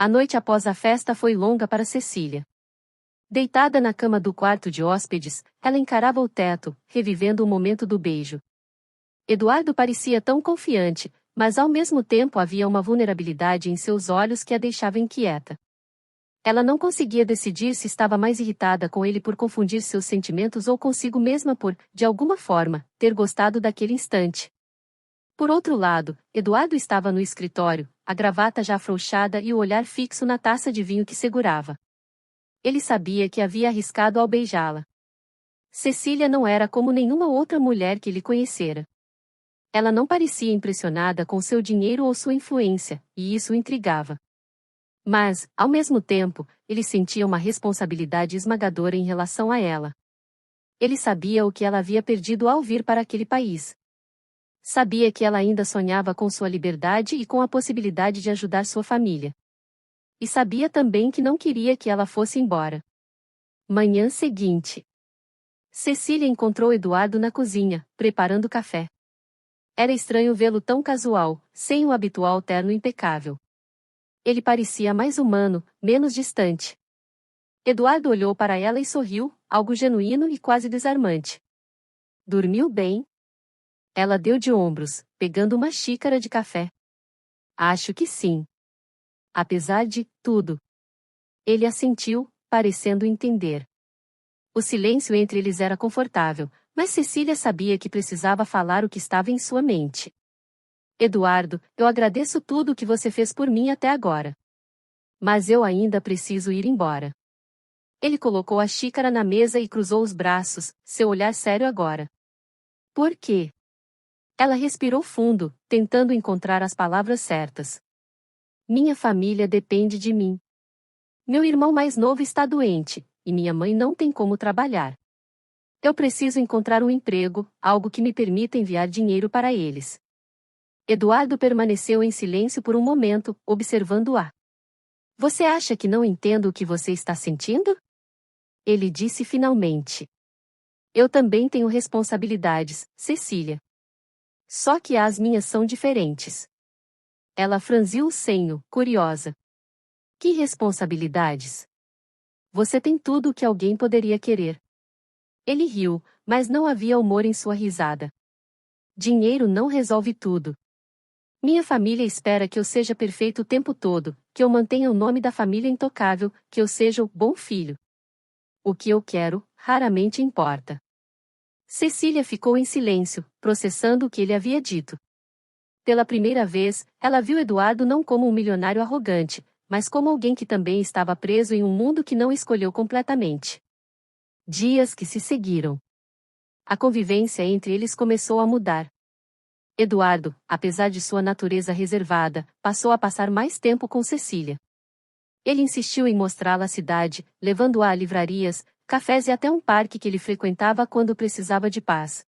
A noite após a festa foi longa para Cecília. Deitada na cama do quarto de hóspedes, ela encarava o teto, revivendo o momento do beijo. Eduardo parecia tão confiante, mas ao mesmo tempo havia uma vulnerabilidade em seus olhos que a deixava inquieta. Ela não conseguia decidir se estava mais irritada com ele por confundir seus sentimentos ou consigo mesma por, de alguma forma, ter gostado daquele instante. Por outro lado, Eduardo estava no escritório, a gravata já afrouxada e o olhar fixo na taça de vinho que segurava. Ele sabia que havia arriscado ao beijá-la. Cecília não era como nenhuma outra mulher que ele conhecera. Ela não parecia impressionada com seu dinheiro ou sua influência, e isso o intrigava. Mas, ao mesmo tempo, ele sentia uma responsabilidade esmagadora em relação a ela. Ele sabia o que ela havia perdido ao vir para aquele país. Sabia que ela ainda sonhava com sua liberdade e com a possibilidade de ajudar sua família. E sabia também que não queria que ela fosse embora. Manhã seguinte. Cecília encontrou Eduardo na cozinha, preparando café. Era estranho vê-lo tão casual, sem o habitual terno impecável. Ele parecia mais humano, menos distante. Eduardo olhou para ela e sorriu, algo genuíno e quase desarmante. Dormiu bem? Ela deu de ombros, pegando uma xícara de café. Acho que sim. Apesar de tudo. Ele assentiu, parecendo entender. O silêncio entre eles era confortável, mas Cecília sabia que precisava falar o que estava em sua mente. Eduardo, eu agradeço tudo o que você fez por mim até agora. Mas eu ainda preciso ir embora. Ele colocou a xícara na mesa e cruzou os braços, seu olhar sério agora. Por quê? Ela respirou fundo, tentando encontrar as palavras certas. Minha família depende de mim. Meu irmão mais novo está doente, e minha mãe não tem como trabalhar. Eu preciso encontrar um emprego, algo que me permita enviar dinheiro para eles. Eduardo permaneceu em silêncio por um momento, observando-a. Você acha que não entendo o que você está sentindo? Ele disse finalmente. Eu também tenho responsabilidades, Cecília. Só que as minhas são diferentes. Ela franziu o senho, curiosa. Que responsabilidades? Você tem tudo o que alguém poderia querer. Ele riu, mas não havia humor em sua risada. Dinheiro não resolve tudo. Minha família espera que eu seja perfeito o tempo todo, que eu mantenha o nome da família intocável, que eu seja o bom filho. O que eu quero, raramente importa. Cecília ficou em silêncio, processando o que ele havia dito. Pela primeira vez, ela viu Eduardo não como um milionário arrogante, mas como alguém que também estava preso em um mundo que não escolheu completamente. Dias que se seguiram. A convivência entre eles começou a mudar. Eduardo, apesar de sua natureza reservada, passou a passar mais tempo com Cecília. Ele insistiu em mostrá-la a cidade, levando-a a livrarias, cafés e até um parque que ele frequentava quando precisava de paz.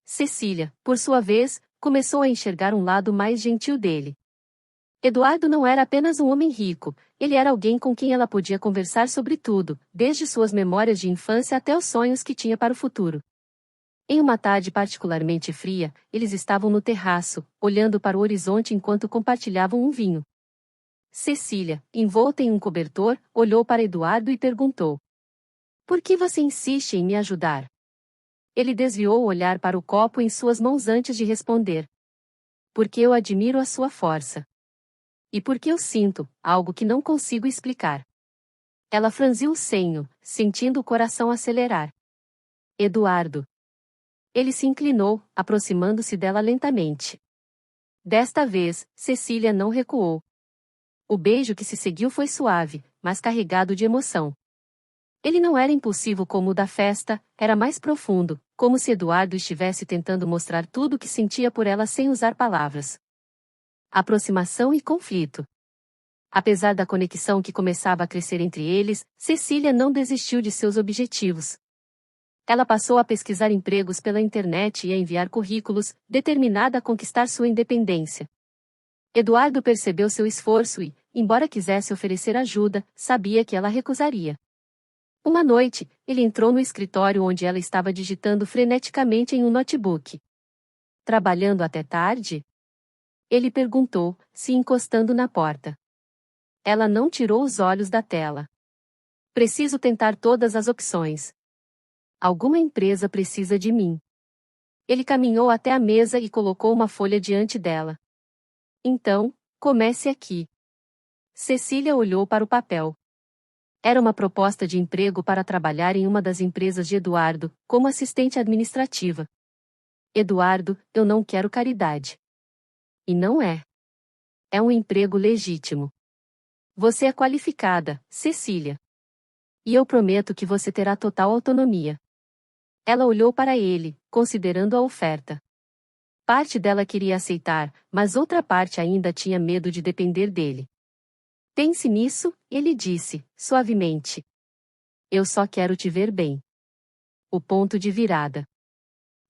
Cecília, por sua vez, começou a enxergar um lado mais gentil dele. Eduardo não era apenas um homem rico, ele era alguém com quem ela podia conversar sobre tudo, desde suas memórias de infância até os sonhos que tinha para o futuro. Em uma tarde particularmente fria, eles estavam no terraço, olhando para o horizonte enquanto compartilhavam um vinho. Cecília, envolta em um cobertor, olhou para Eduardo e perguntou: Por que você insiste em me ajudar? Ele desviou o olhar para o copo em suas mãos antes de responder. Porque eu admiro a sua força. E porque eu sinto algo que não consigo explicar. Ela franziu o senho, sentindo o coração acelerar. Eduardo. Ele se inclinou, aproximando-se dela lentamente. Desta vez, Cecília não recuou. O beijo que se seguiu foi suave, mas carregado de emoção. Ele não era impulsivo como o da festa, era mais profundo, como se Eduardo estivesse tentando mostrar tudo o que sentia por ela sem usar palavras. Aproximação e conflito. Apesar da conexão que começava a crescer entre eles, Cecília não desistiu de seus objetivos. Ela passou a pesquisar empregos pela internet e a enviar currículos, determinada a conquistar sua independência. Eduardo percebeu seu esforço e, embora quisesse oferecer ajuda, sabia que ela recusaria. Uma noite, ele entrou no escritório onde ela estava digitando freneticamente em um notebook. Trabalhando até tarde? Ele perguntou, se encostando na porta. Ela não tirou os olhos da tela. Preciso tentar todas as opções. Alguma empresa precisa de mim. Ele caminhou até a mesa e colocou uma folha diante dela. Então, comece aqui. Cecília olhou para o papel. Era uma proposta de emprego para trabalhar em uma das empresas de Eduardo, como assistente administrativa. Eduardo, eu não quero caridade. E não é. É um emprego legítimo. Você é qualificada, Cecília. E eu prometo que você terá total autonomia. Ela olhou para ele, considerando a oferta. Parte dela queria aceitar, mas outra parte ainda tinha medo de depender dele. Pense nisso, ele disse, suavemente. Eu só quero te ver bem. O ponto de virada.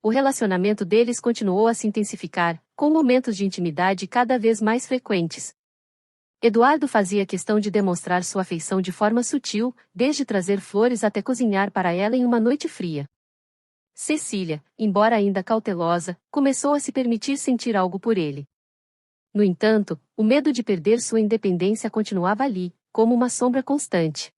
O relacionamento deles continuou a se intensificar, com momentos de intimidade cada vez mais frequentes. Eduardo fazia questão de demonstrar sua afeição de forma sutil, desde trazer flores até cozinhar para ela em uma noite fria. Cecília, embora ainda cautelosa, começou a se permitir sentir algo por ele. No entanto, o medo de perder sua independência continuava ali, como uma sombra constante.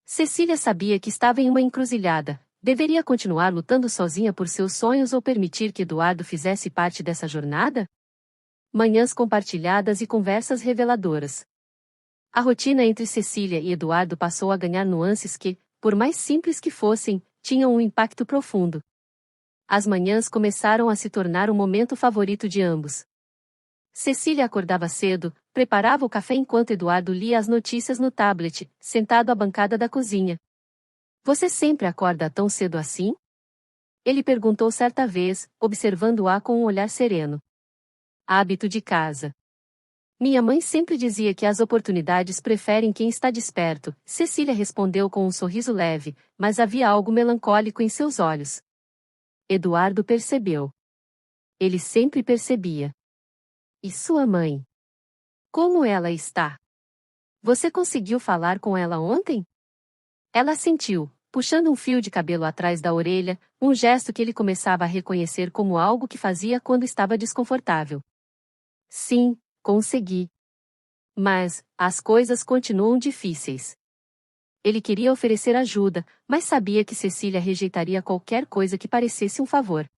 Cecília sabia que estava em uma encruzilhada. Deveria continuar lutando sozinha por seus sonhos ou permitir que Eduardo fizesse parte dessa jornada? Manhãs compartilhadas e conversas reveladoras. A rotina entre Cecília e Eduardo passou a ganhar nuances que, por mais simples que fossem, tinham um impacto profundo. As manhãs começaram a se tornar o momento favorito de ambos. Cecília acordava cedo, preparava o café enquanto Eduardo lia as notícias no tablet, sentado à bancada da cozinha. Você sempre acorda tão cedo assim? Ele perguntou certa vez, observando-a com um olhar sereno. Hábito de casa. Minha mãe sempre dizia que as oportunidades preferem quem está desperto. Cecília respondeu com um sorriso leve, mas havia algo melancólico em seus olhos. Eduardo percebeu. Ele sempre percebia. E sua mãe? Como ela está? Você conseguiu falar com ela ontem? Ela assentiu, puxando um fio de cabelo atrás da orelha, um gesto que ele começava a reconhecer como algo que fazia quando estava desconfortável. Sim, consegui. Mas, as coisas continuam difíceis. Ele queria oferecer ajuda, mas sabia que Cecília rejeitaria qualquer coisa que parecesse um favor.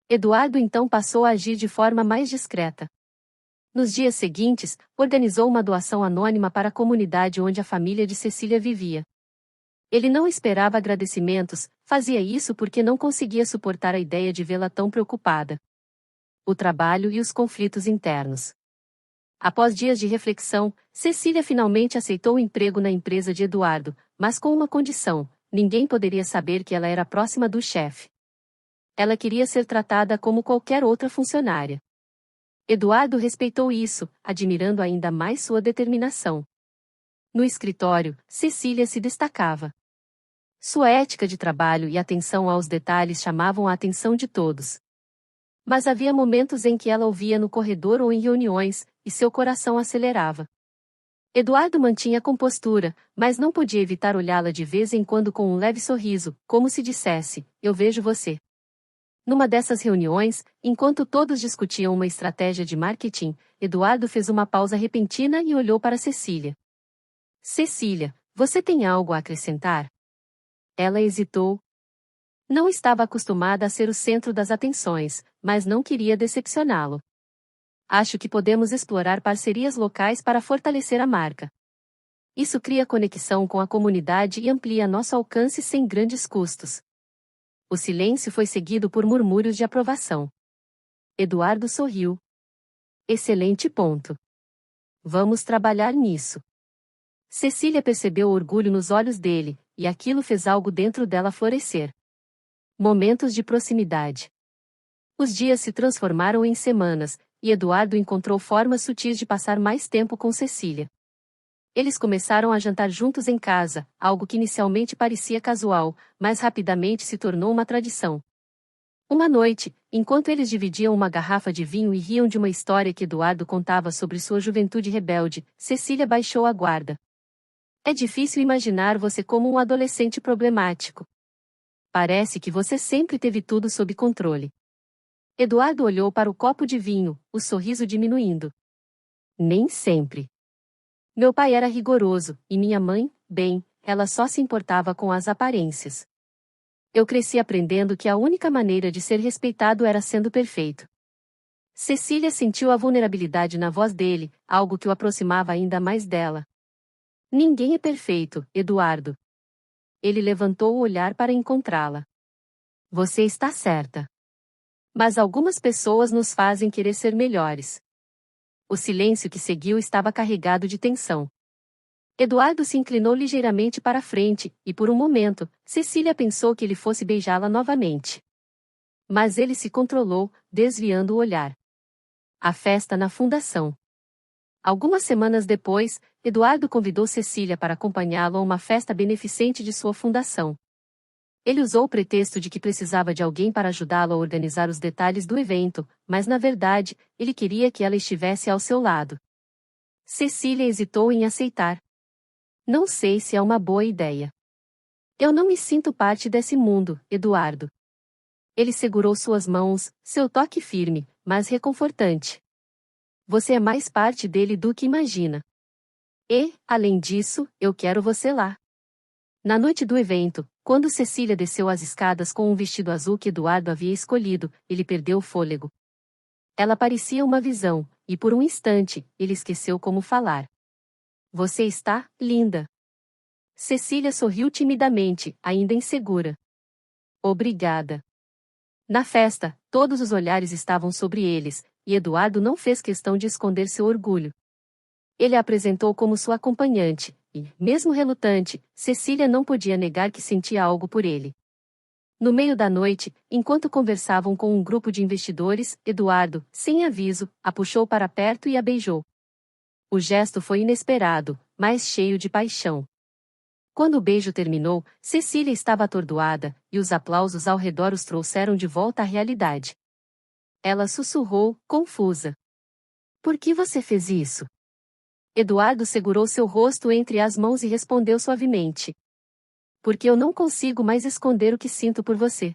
Eduardo então passou a agir de forma mais discreta. Nos dias seguintes, organizou uma doação anônima para a comunidade onde a família de Cecília vivia. Ele não esperava agradecimentos, fazia isso porque não conseguia suportar a ideia de vê-la tão preocupada. O trabalho e os conflitos internos. Após dias de reflexão, Cecília finalmente aceitou o emprego na empresa de Eduardo, mas com uma condição: ninguém poderia saber que ela era próxima do chefe. Ela queria ser tratada como qualquer outra funcionária. Eduardo respeitou isso, admirando ainda mais sua determinação. No escritório, Cecília se destacava. Sua ética de trabalho e atenção aos detalhes chamavam a atenção de todos. Mas havia momentos em que ela ouvia no corredor ou em reuniões, e seu coração acelerava. Eduardo mantinha a compostura, mas não podia evitar olhá-la de vez em quando com um leve sorriso, como se dissesse: eu vejo você. Numa dessas reuniões, enquanto todos discutiam uma estratégia de marketing, Eduardo fez uma pausa repentina e olhou para Cecília. Cecília, você tem algo a acrescentar? Ela hesitou. Não estava acostumada a ser o centro das atenções, mas não queria decepcioná-lo. Acho que podemos explorar parcerias locais para fortalecer a marca. Isso cria conexão com a comunidade e amplia nosso alcance sem grandes custos. O silêncio foi seguido por murmúrios de aprovação. Eduardo sorriu. Excelente ponto. Vamos trabalhar nisso. Cecília percebeu o orgulho nos olhos dele, e aquilo fez algo dentro dela florescer. Momentos de proximidade. Os dias se transformaram em semanas, e Eduardo encontrou formas sutis de passar mais tempo com Cecília. Eles começaram a jantar juntos em casa, algo que inicialmente parecia casual, mas rapidamente se tornou uma tradição. Uma noite, enquanto eles dividiam uma garrafa de vinho e riam de uma história que Eduardo contava sobre sua juventude rebelde, Cecília baixou a guarda. É difícil imaginar você como um adolescente problemático. Parece que você sempre teve tudo sob controle. Eduardo olhou para o copo de vinho, o sorriso diminuindo. Nem sempre. Meu pai era rigoroso, e minha mãe, bem, ela só se importava com as aparências. Eu cresci aprendendo que a única maneira de ser respeitado era sendo perfeito. Cecília sentiu a vulnerabilidade na voz dele, algo que o aproximava ainda mais dela. Ninguém é perfeito, Eduardo. Ele levantou o olhar para encontrá-la. Você está certa. Mas algumas pessoas nos fazem querer ser melhores. O silêncio que seguiu estava carregado de tensão. Eduardo se inclinou ligeiramente para a frente, e por um momento, Cecília pensou que ele fosse beijá-la novamente. Mas ele se controlou, desviando o olhar. A festa na fundação. Algumas semanas depois, Eduardo convidou Cecília para acompanhá-lo a uma festa beneficente de sua fundação. Ele usou o pretexto de que precisava de alguém para ajudá-lo a organizar os detalhes do evento, mas na verdade, ele queria que ela estivesse ao seu lado. Cecília hesitou em aceitar. Não sei se é uma boa ideia. Eu não me sinto parte desse mundo, Eduardo. Ele segurou suas mãos, seu toque firme, mas reconfortante. Você é mais parte dele do que imagina. E, além disso, eu quero você lá. Na noite do evento, quando Cecília desceu as escadas com um vestido azul que Eduardo havia escolhido, ele perdeu o fôlego. Ela parecia uma visão, e por um instante, ele esqueceu como falar. Você está linda. Cecília sorriu timidamente, ainda insegura. Obrigada. Na festa, todos os olhares estavam sobre eles, e Eduardo não fez questão de esconder seu orgulho. Ele a apresentou como sua acompanhante, e, mesmo relutante, Cecília não podia negar que sentia algo por ele. No meio da noite, enquanto conversavam com um grupo de investidores, Eduardo, sem aviso, a puxou para perto e a beijou. O gesto foi inesperado, mas cheio de paixão. Quando o beijo terminou, Cecília estava atordoada, e os aplausos ao redor os trouxeram de volta à realidade. Ela sussurrou, confusa. Por que você fez isso? Eduardo segurou seu rosto entre as mãos e respondeu suavemente. Porque eu não consigo mais esconder o que sinto por você.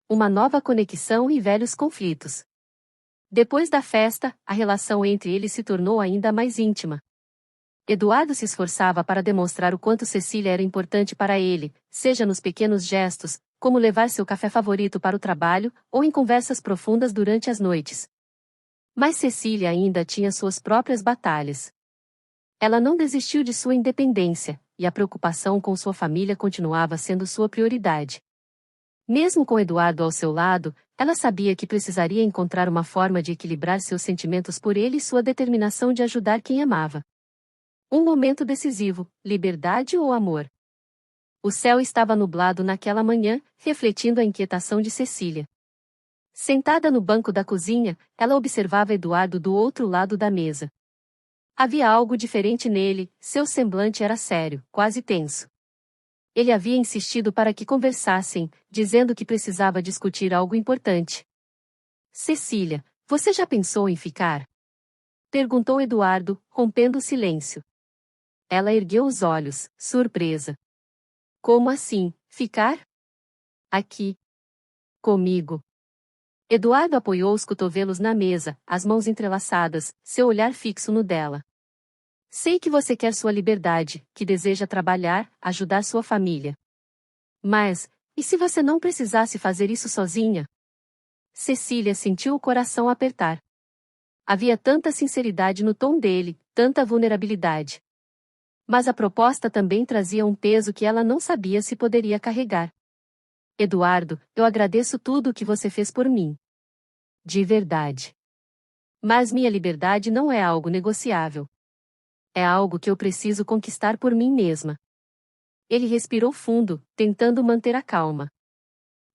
Uma nova conexão e velhos conflitos. Depois da festa, a relação entre eles se tornou ainda mais íntima. Eduardo se esforçava para demonstrar o quanto Cecília era importante para ele, seja nos pequenos gestos, como levar seu café favorito para o trabalho, ou em conversas profundas durante as noites. Mas Cecília ainda tinha suas próprias batalhas. Ela não desistiu de sua independência, e a preocupação com sua família continuava sendo sua prioridade. Mesmo com Eduardo ao seu lado, ela sabia que precisaria encontrar uma forma de equilibrar seus sentimentos por ele e sua determinação de ajudar quem amava. Um momento decisivo, liberdade ou amor? O céu estava nublado naquela manhã, refletindo a inquietação de Cecília. Sentada no banco da cozinha, ela observava Eduardo do outro lado da mesa. Havia algo diferente nele, seu semblante era sério, quase tenso. Ele havia insistido para que conversassem, dizendo que precisava discutir algo importante. Cecília, você já pensou em ficar? Perguntou Eduardo, rompendo o silêncio. Ela ergueu os olhos, surpresa. Como assim, ficar? Aqui. Comigo. Eduardo apoiou os cotovelos na mesa, as mãos entrelaçadas, seu olhar fixo no dela. Sei que você quer sua liberdade, que deseja trabalhar, ajudar sua família. Mas, e se você não precisasse fazer isso sozinha? Cecília sentiu o coração apertar. Havia tanta sinceridade no tom dele, tanta vulnerabilidade. Mas a proposta também trazia um peso que ela não sabia se poderia carregar. Eduardo, eu agradeço tudo o que você fez por mim. De verdade. Mas minha liberdade não é algo negociável. É algo que eu preciso conquistar por mim mesma. Ele respirou fundo, tentando manter a calma.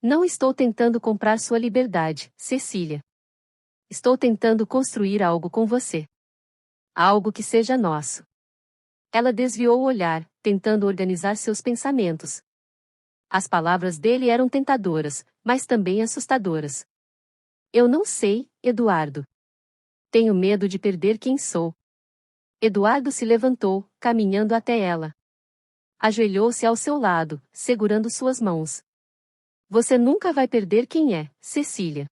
Não estou tentando comprar sua liberdade, Cecília. Estou tentando construir algo com você. Algo que seja nosso. Ela desviou o olhar, tentando organizar seus pensamentos. As palavras dele eram tentadoras, mas também assustadoras. Eu não sei, Eduardo. Tenho medo de perder quem sou. Eduardo se levantou, caminhando até ela. Ajoelhou-se ao seu lado, segurando suas mãos. Você nunca vai perder quem é, Cecília.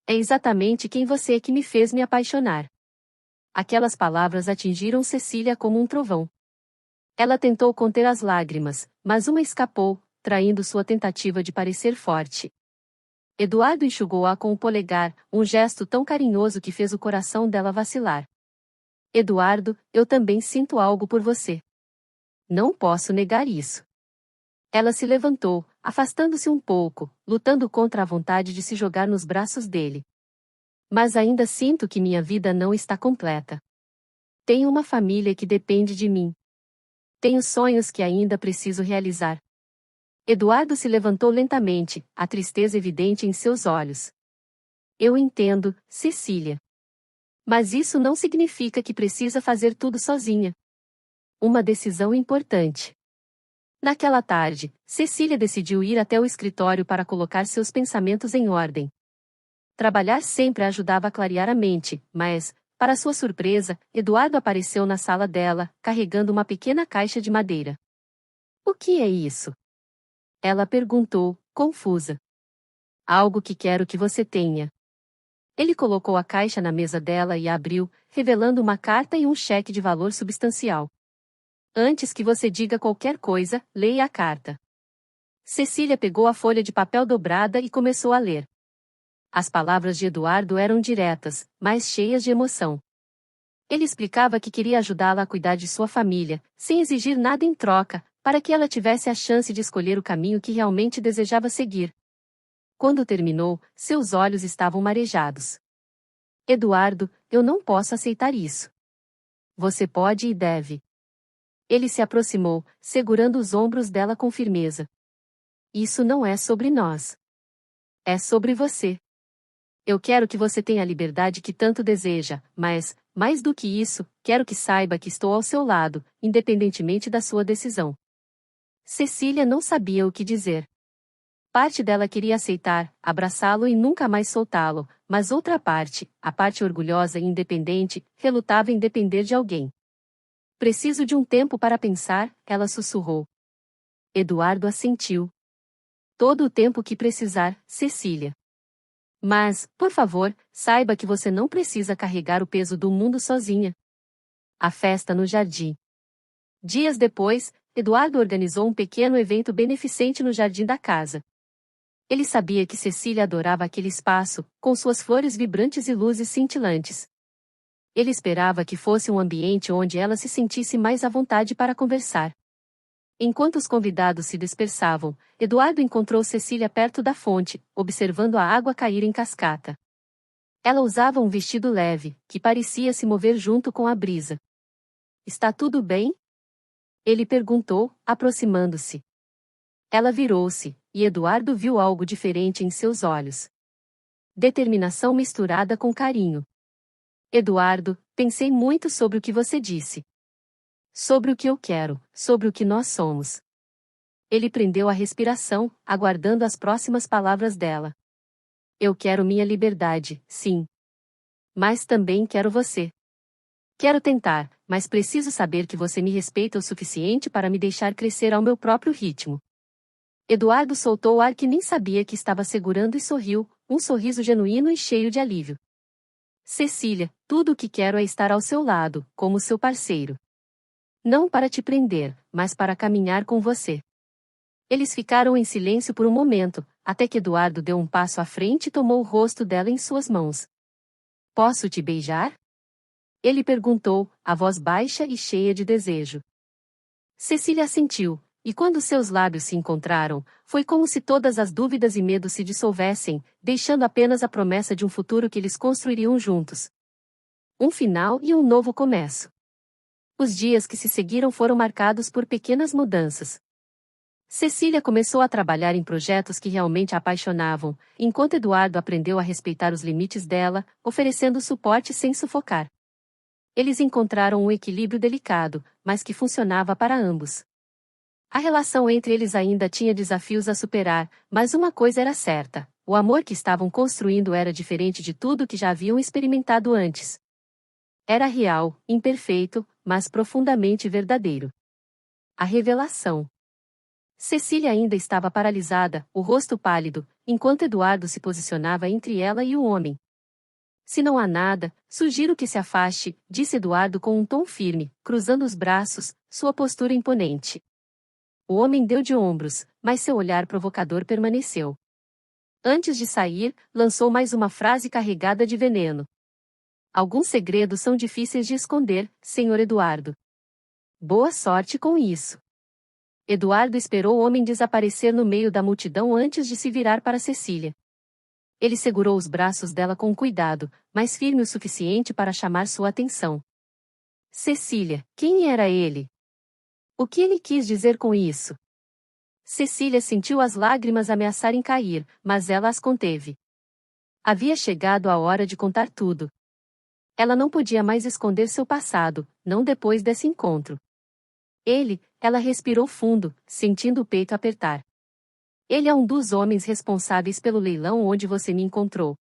É exatamente quem você é que me fez me apaixonar. Aquelas palavras atingiram Cecília como um trovão. Ela tentou conter as lágrimas, mas uma escapou, traindo sua tentativa de parecer forte. Eduardo enxugou-a com o polegar, um gesto tão carinhoso que fez o coração dela vacilar. Eduardo, eu também sinto algo por você. Não posso negar isso. Ela se levantou, afastando-se um pouco, lutando contra a vontade de se jogar nos braços dele. Mas ainda sinto que minha vida não está completa. Tenho uma família que depende de mim. Tenho sonhos que ainda preciso realizar. Eduardo se levantou lentamente, a tristeza evidente em seus olhos. Eu entendo, Cecília. Mas isso não significa que precisa fazer tudo sozinha. Uma decisão importante. Naquela tarde, Cecília decidiu ir até o escritório para colocar seus pensamentos em ordem. Trabalhar sempre a ajudava a clarear a mente, mas, para sua surpresa, Eduardo apareceu na sala dela, carregando uma pequena caixa de madeira. O que é isso? Ela perguntou, confusa. Algo que quero que você tenha. Ele colocou a caixa na mesa dela e a abriu, revelando uma carta e um cheque de valor substancial. Antes que você diga qualquer coisa, leia a carta. Cecília pegou a folha de papel dobrada e começou a ler. As palavras de Eduardo eram diretas, mas cheias de emoção. Ele explicava que queria ajudá-la a cuidar de sua família, sem exigir nada em troca, para que ela tivesse a chance de escolher o caminho que realmente desejava seguir. Quando terminou, seus olhos estavam marejados. Eduardo, eu não posso aceitar isso. Você pode e deve. Ele se aproximou, segurando os ombros dela com firmeza. Isso não é sobre nós. É sobre você. Eu quero que você tenha a liberdade que tanto deseja, mas, mais do que isso, quero que saiba que estou ao seu lado, independentemente da sua decisão. Cecília não sabia o que dizer. Parte dela queria aceitar, abraçá-lo e nunca mais soltá-lo, mas outra parte, a parte orgulhosa e independente, relutava em depender de alguém. Preciso de um tempo para pensar, ela sussurrou. Eduardo assentiu. Todo o tempo que precisar, Cecília. Mas, por favor, saiba que você não precisa carregar o peso do mundo sozinha. A festa no jardim. Dias depois, Eduardo organizou um pequeno evento beneficente no jardim da casa. Ele sabia que Cecília adorava aquele espaço, com suas flores vibrantes e luzes cintilantes. Ele esperava que fosse um ambiente onde ela se sentisse mais à vontade para conversar. Enquanto os convidados se dispersavam, Eduardo encontrou Cecília perto da fonte, observando a água cair em cascata. Ela usava um vestido leve, que parecia se mover junto com a brisa. Está tudo bem? Ele perguntou, aproximando-se. Ela virou-se, e Eduardo viu algo diferente em seus olhos. Determinação misturada com carinho. Eduardo, pensei muito sobre o que você disse. Sobre o que eu quero, sobre o que nós somos. Ele prendeu a respiração, aguardando as próximas palavras dela. Eu quero minha liberdade, sim. Mas também quero você. Quero tentar, mas preciso saber que você me respeita o suficiente para me deixar crescer ao meu próprio ritmo. Eduardo soltou o ar que nem sabia que estava segurando e sorriu, um sorriso genuíno e cheio de alívio. Cecília, tudo o que quero é estar ao seu lado, como seu parceiro. Não para te prender, mas para caminhar com você. Eles ficaram em silêncio por um momento, até que Eduardo deu um passo à frente e tomou o rosto dela em suas mãos. Posso te beijar? Ele perguntou, a voz baixa e cheia de desejo. Cecília assentiu, e quando seus lábios se encontraram, foi como se todas as dúvidas e medos se dissolvessem, deixando apenas a promessa de um futuro que eles construiriam juntos. Um final e um novo começo. Os dias que se seguiram foram marcados por pequenas mudanças. Cecília começou a trabalhar em projetos que realmente a apaixonavam, enquanto Eduardo aprendeu a respeitar os limites dela, oferecendo suporte sem sufocar. Eles encontraram um equilíbrio delicado, mas que funcionava para ambos. A relação entre eles ainda tinha desafios a superar, mas uma coisa era certa: o amor que estavam construindo era diferente de tudo que já haviam experimentado antes. Era real, imperfeito, mas profundamente verdadeiro. A revelação. Cecília ainda estava paralisada, o rosto pálido, enquanto Eduardo se posicionava entre ela e o homem. Se não há nada, sugiro que se afaste, disse Eduardo com um tom firme, cruzando os braços, sua postura imponente. O homem deu de ombros, mas seu olhar provocador permaneceu. Antes de sair, lançou mais uma frase carregada de veneno. Alguns segredos são difíceis de esconder, Sr. Eduardo. Boa sorte com isso. Eduardo esperou o homem desaparecer no meio da multidão antes de se virar para Cecília. Ele segurou os braços dela com cuidado, mas firme o suficiente para chamar sua atenção. Cecília, quem era ele? O que ele quis dizer com isso? Cecília sentiu as lágrimas ameaçarem cair, mas ela as conteve. Havia chegado a hora de contar tudo. Ela não podia mais esconder seu passado, não depois desse encontro. Ela respirou fundo, sentindo o peito apertar. Ele é um dos homens responsáveis pelo leilão onde você me encontrou.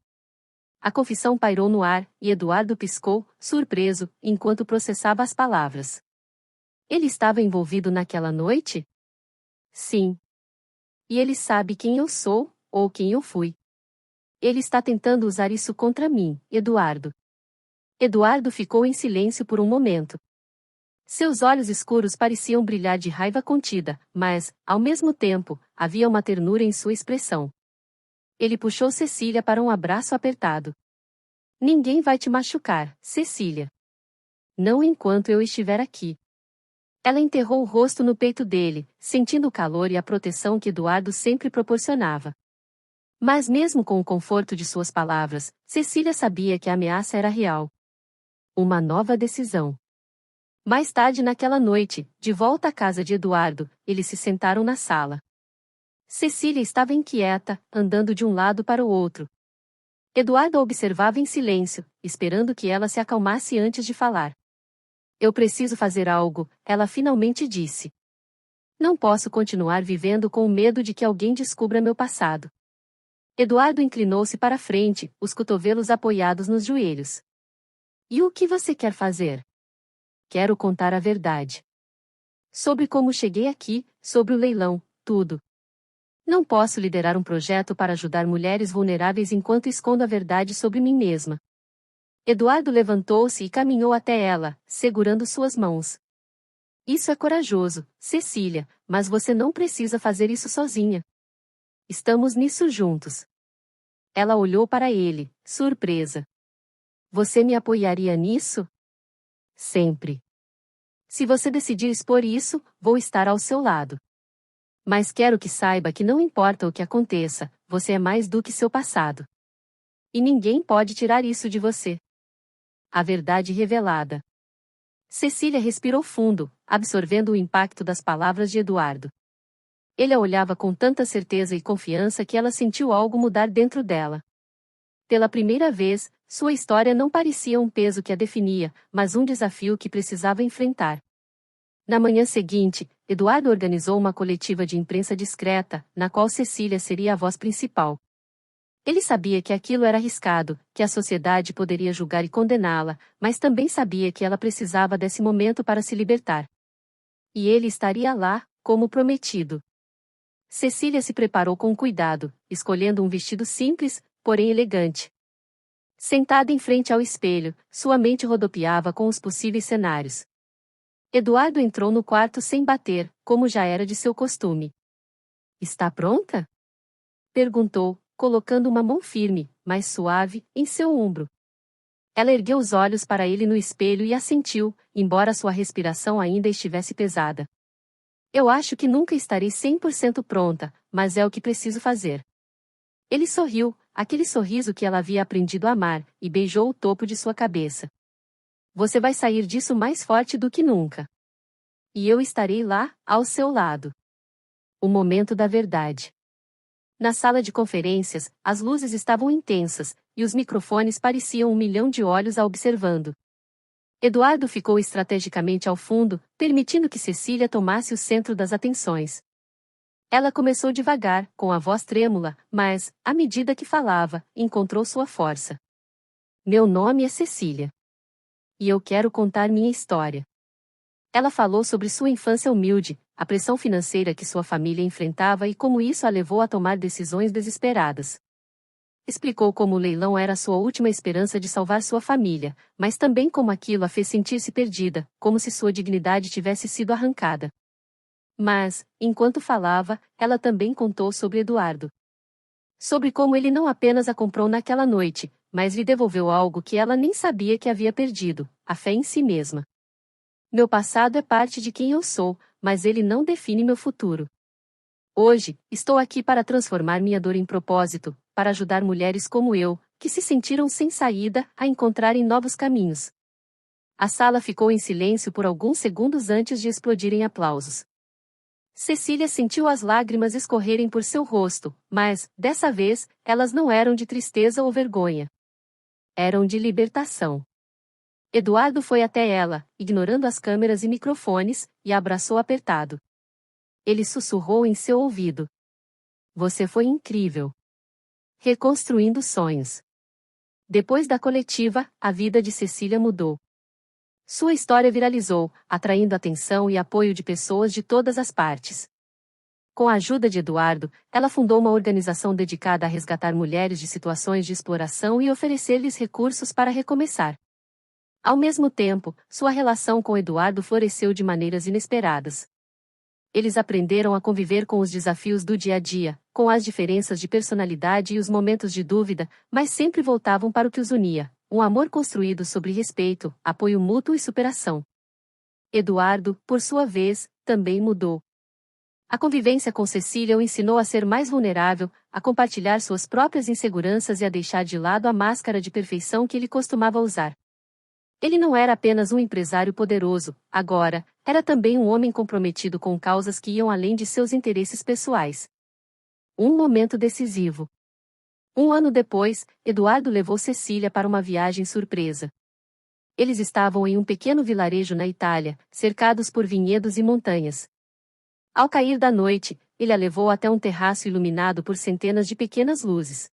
A confissão pairou no ar, e Eduardo piscou, surpreso, enquanto processava as palavras. Ele estava envolvido naquela noite? Sim. E ele sabe quem eu sou, ou quem eu fui. Ele está tentando usar isso contra mim, Eduardo. Eduardo ficou em silêncio por um momento. Seus olhos escuros pareciam brilhar de raiva contida, mas, ao mesmo tempo, havia uma ternura em sua expressão. Ele puxou Cecília para um abraço apertado. Ninguém vai te machucar, Cecília. Não enquanto eu estiver aqui. Ela enterrou o rosto no peito dele, sentindo o calor e a proteção que Eduardo sempre proporcionava. Mas mesmo com o conforto de suas palavras, Cecília sabia que a ameaça era real. Uma nova decisão. Mais tarde naquela noite, de volta à casa de Eduardo, eles se sentaram na sala. Cecília estava inquieta, andando de um lado para o outro. Eduardo a observava em silêncio, esperando que ela se acalmasse antes de falar. Eu preciso fazer algo, ela finalmente disse. Não posso continuar vivendo com o medo de que alguém descubra meu passado. Eduardo inclinou-se para a frente, os cotovelos apoiados nos joelhos. E o que você quer fazer? Quero contar a verdade. Sobre como cheguei aqui, sobre o leilão, tudo. Não posso liderar um projeto para ajudar mulheres vulneráveis enquanto escondo a verdade sobre mim mesma. Eduardo levantou-se e caminhou até ela, segurando suas mãos. Isso é corajoso, Cecília, mas você não precisa fazer isso sozinha. Estamos nisso juntos. Ela olhou para ele, surpresa. Você me apoiaria nisso? Sempre. Se você decidir expor isso, vou estar ao seu lado. Mas quero que saiba que não importa o que aconteça, você é mais do que seu passado. E ninguém pode tirar isso de você. A verdade revelada. Cecília respirou fundo, absorvendo o impacto das palavras de Eduardo. Ele a olhava com tanta certeza e confiança que ela sentiu algo mudar dentro dela. Pela primeira vez, sua história não parecia um peso que a definia, mas um desafio que precisava enfrentar. Na manhã seguinte, Eduardo organizou uma coletiva de imprensa discreta, na qual Cecília seria a voz principal. Ele sabia que aquilo era arriscado, que a sociedade poderia julgar e condená-la, mas também sabia que ela precisava desse momento para se libertar. E ele estaria lá, como prometido. Cecília se preparou com cuidado, escolhendo um vestido simples, porém elegante. Sentada em frente ao espelho, sua mente rodopiava com os possíveis cenários. Eduardo entrou no quarto sem bater, como já era de seu costume. Está pronta? Perguntou, colocando uma mão firme, mas suave, em seu ombro. Ela ergueu os olhos para ele no espelho e assentiu, embora sua respiração ainda estivesse pesada. Eu acho que nunca estarei 100% pronta, mas é o que preciso fazer. Ele sorriu, aquele sorriso que ela havia aprendido a amar, e beijou o topo de sua cabeça. Você vai sair disso mais forte do que nunca. E eu estarei lá, ao seu lado. O momento da verdade. Na sala de conferências, as luzes estavam intensas, e os microfones pareciam 1 milhão de olhos a observando. Eduardo ficou estrategicamente ao fundo, permitindo que Cecília tomasse o centro das atenções. Ela começou devagar, com a voz trêmula, mas, à medida que falava, encontrou sua força. Meu nome é Cecília. E eu quero contar minha história. Ela falou sobre sua infância humilde, a pressão financeira que sua família enfrentava e como isso a levou a tomar decisões desesperadas. explicou como o leilão era sua última esperança de salvar sua família, mas também como aquilo a fez sentir-se perdida, como se sua dignidade tivesse sido arrancada. Mas, enquanto falava, ela também contou sobre Eduardo. Sobre como ele não apenas a comprou naquela noite, mas lhe devolveu algo que ela nem sabia que havia perdido: a fé em si mesma. Meu passado é parte de quem eu sou, mas ele não define meu futuro. Hoje, estou aqui para transformar minha dor em propósito, para ajudar mulheres como eu, que se sentiram sem saída, a encontrarem novos caminhos. A sala ficou em silêncio por alguns segundos antes de explodir em aplausos. Cecília sentiu as lágrimas escorrerem por seu rosto, mas, dessa vez, elas não eram de tristeza ou vergonha. Eram de libertação. Eduardo foi até ela, ignorando as câmeras e microfones, e a abraçou apertado. Ele sussurrou em seu ouvido: "Você foi incrível. Reconstruindo sonhos." Depois da coletiva, a vida de Cecília mudou. Sua história viralizou, atraindo atenção e apoio de pessoas de todas as partes. Com a ajuda de Eduardo, ela fundou uma organização dedicada a resgatar mulheres de situações de exploração e oferecer-lhes recursos para recomeçar. Ao mesmo tempo, sua relação com Eduardo floresceu de maneiras inesperadas. Eles aprenderam a conviver com os desafios do dia a dia, com as diferenças de personalidade e os momentos de dúvida, mas sempre voltavam para o que os unia: um amor construído sobre respeito, apoio mútuo e superação. Eduardo, por sua vez, também mudou. A convivência com Cecília o ensinou a ser mais vulnerável, a compartilhar suas próprias inseguranças e a deixar de lado a máscara de perfeição que ele costumava usar. Ele não era apenas um empresário poderoso, agora, era também um homem comprometido com causas que iam além de seus interesses pessoais. Um momento decisivo. 1 ano depois, Eduardo levou Cecília para uma viagem surpresa. Eles estavam em um pequeno vilarejo na Itália, cercados por vinhedos e montanhas. Ao cair da noite, ele a levou até um terraço iluminado por centenas de pequenas luzes.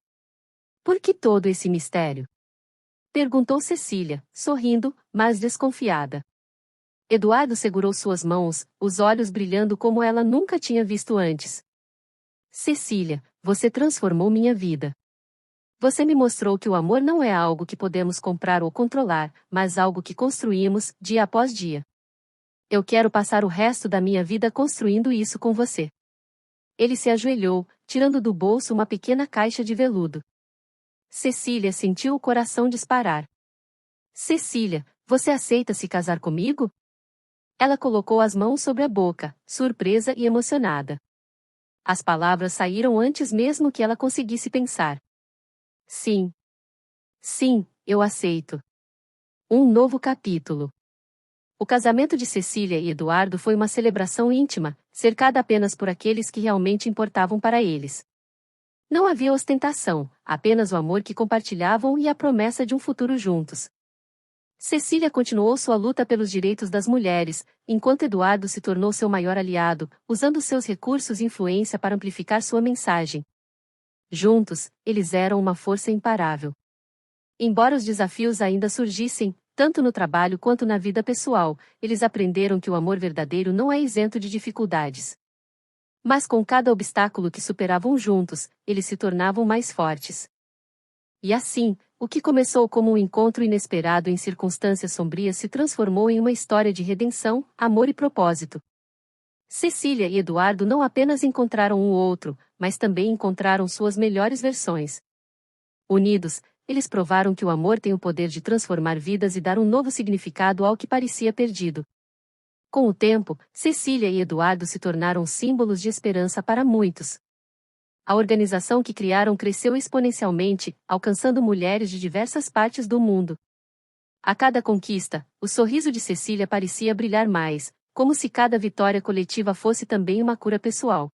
"Por que todo esse mistério?" perguntou Cecília, sorrindo, mas desconfiada. Eduardo segurou suas mãos, os olhos brilhando como ela nunca tinha visto antes. "Cecília, você transformou minha vida. Você me mostrou que o amor não é algo que podemos comprar ou controlar, mas algo que construímos, dia após dia. Eu quero passar o resto da minha vida construindo isso com você." Ele se ajoelhou, tirando do bolso uma pequena caixa de veludo. Cecília sentiu o coração disparar. "Cecília, você aceita se casar comigo?" Ela colocou as mãos sobre a boca, surpresa e emocionada. As palavras saíram antes mesmo que ela conseguisse pensar. "Sim. Sim, eu aceito." Um novo capítulo. O casamento de Cecília e Eduardo foi uma celebração íntima, cercada apenas por aqueles que realmente importavam para eles. Não havia ostentação, apenas o amor que compartilhavam e a promessa de um futuro juntos. Cecília continuou sua luta pelos direitos das mulheres, enquanto Eduardo se tornou seu maior aliado, usando seus recursos e influência para amplificar sua mensagem. Juntos, eles eram uma força imparável. Embora os desafios ainda surgissem, tanto no trabalho quanto na vida pessoal, eles aprenderam que o amor verdadeiro não é isento de dificuldades. Mas com cada obstáculo que superavam juntos, eles se tornavam mais fortes. E assim, o que começou como um encontro inesperado em circunstâncias sombrias se transformou em uma história de redenção, amor e propósito. Cecília e Eduardo não apenas encontraram um outro, mas também encontraram suas melhores versões. Unidos, eles provaram que o amor tem o poder de transformar vidas e dar um novo significado ao que parecia perdido. Com o tempo, Cecília e Eduardo se tornaram símbolos de esperança para muitos. A organização que criaram cresceu exponencialmente, alcançando mulheres de diversas partes do mundo. A cada conquista, o sorriso de Cecília parecia brilhar mais, como se cada vitória coletiva fosse também uma cura pessoal.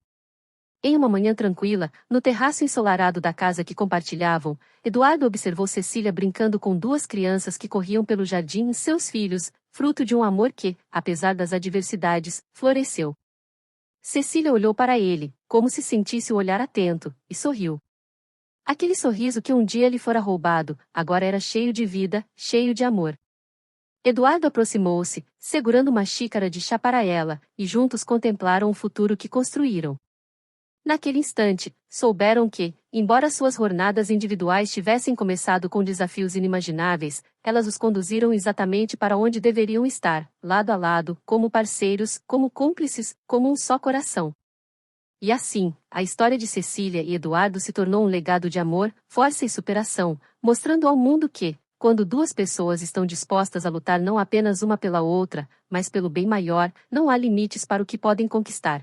Em uma manhã tranquila, no terraço ensolarado da casa que compartilhavam, Eduardo observou Cecília brincando com duas crianças que corriam pelo jardim, seus filhos, fruto de um amor que, apesar das adversidades, floresceu. Cecília olhou para ele, como se sentisse o olhar atento, e sorriu. Aquele sorriso que um dia lhe fora roubado, agora era cheio de vida, cheio de amor. Eduardo aproximou-se, segurando uma xícara de chá para ela, e juntos contemplaram o futuro que construíram. Naquele instante, souberam que, embora suas jornadas individuais tivessem começado com desafios inimagináveis, elas os conduziram exatamente para onde deveriam estar, lado a lado, como parceiros, como cúmplices, como um só coração. E assim, a história de Cecília e Eduardo se tornou um legado de amor, força e superação, mostrando ao mundo que, quando duas pessoas estão dispostas a lutar não apenas uma pela outra, mas pelo bem maior, não há limites para o que podem conquistar.